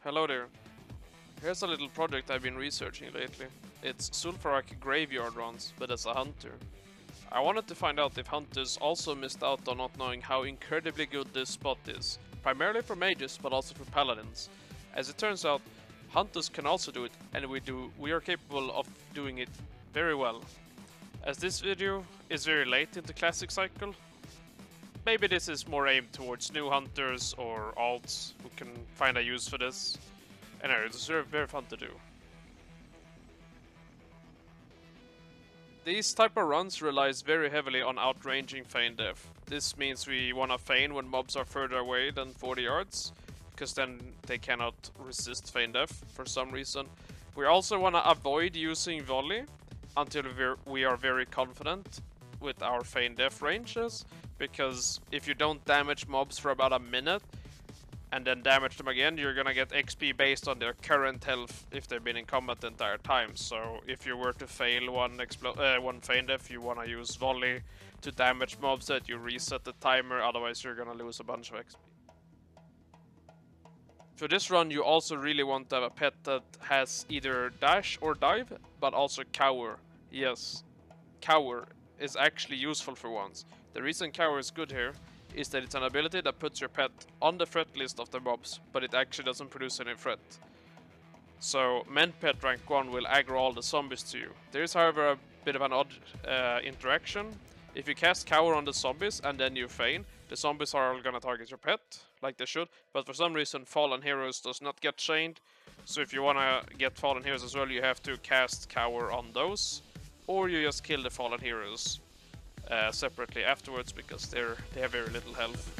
Hello there. Here's a little project I've been researching lately. It's Zul'Farrak graveyard runs, but as a hunter. I wanted to find out if hunters also missed out on not knowing how incredibly good this spot is, primarily for mages but also for paladins. As it turns out, hunters can also do it, and we are capable of doing it very well. As this video is very late in the classic cycle, maybe this is more aimed towards new hunters or alts who can find a use for this. Anyway, it's very fun to do. These type of runs relies very heavily on outranging feign death. This means we wanna feign when mobs are further away than 40 yards, because then they cannot resist feign death for some reason. We also wanna avoid using volley until we are very confident with our feign death ranges, because if you don't damage mobs for about a minute, and then damage them again, you're gonna get XP based on their current health if they've been in combat the entire time. So if you were to fail one feign death, you wanna use volley to damage mobs that you reset the timer, otherwise you're gonna lose a bunch of XP. For this run, you also really want to have a pet that has either dash or dive, but also cower. Yes, cower is actually useful for once. The reason cower is good here is that it's an ability that puts your pet on the threat list of the mobs, but it actually doesn't produce any threat. So Mend Pet rank 1 will aggro all the zombies to you. There is however a bit of an odd interaction. If you cast cower on the zombies and then you feign, the zombies are all gonna target your pet, like they should, but for some reason Fallen Heroes does not get chained, so if you wanna get Fallen Heroes as well, you have to cast cower on those, or you just kill the Fallen Heroes separately afterwards, because they have very little health.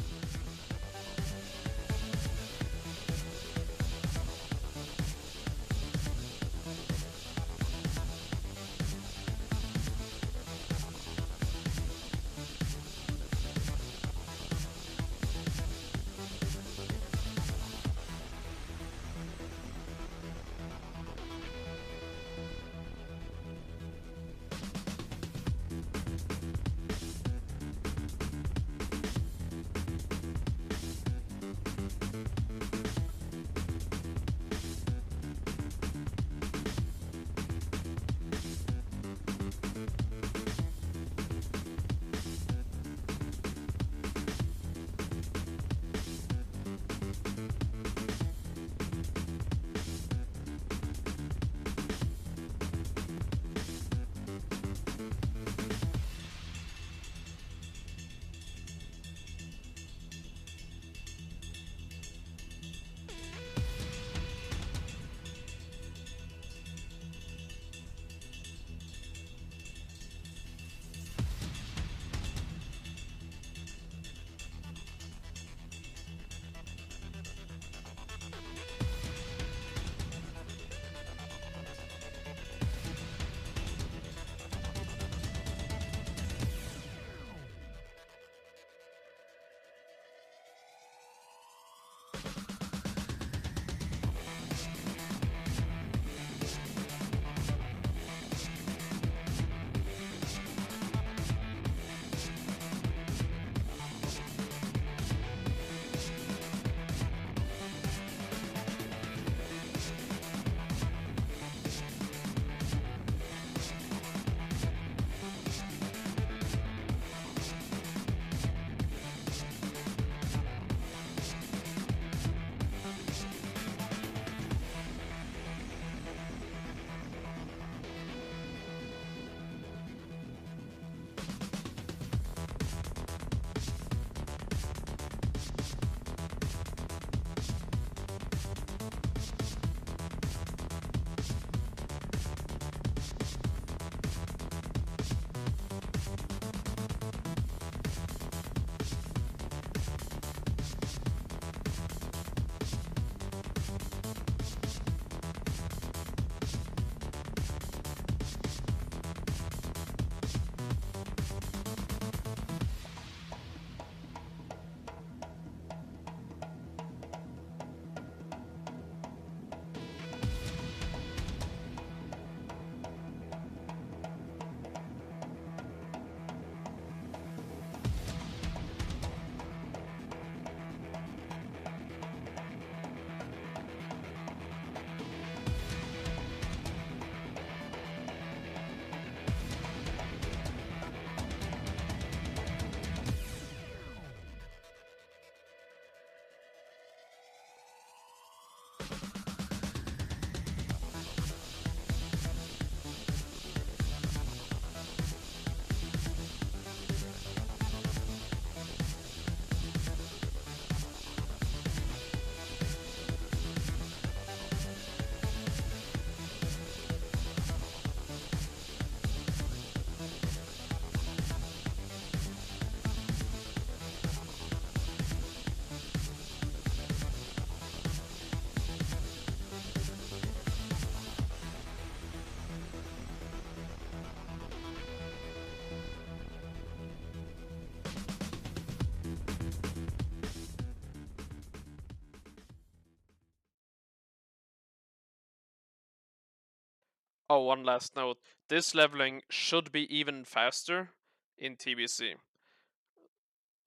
Oh, one last note. This leveling should be even faster in TBC.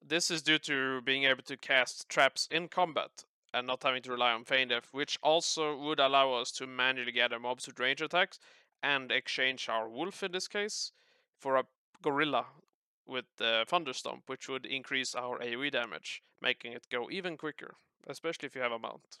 This is due to being able to cast traps in combat and not having to rely on Feign Death, which also would allow us to manually gather mobs with range attacks and exchange our wolf in this case for a gorilla with Thunderstomp, which would increase our AoE damage, making it go even quicker, especially if you have a mount.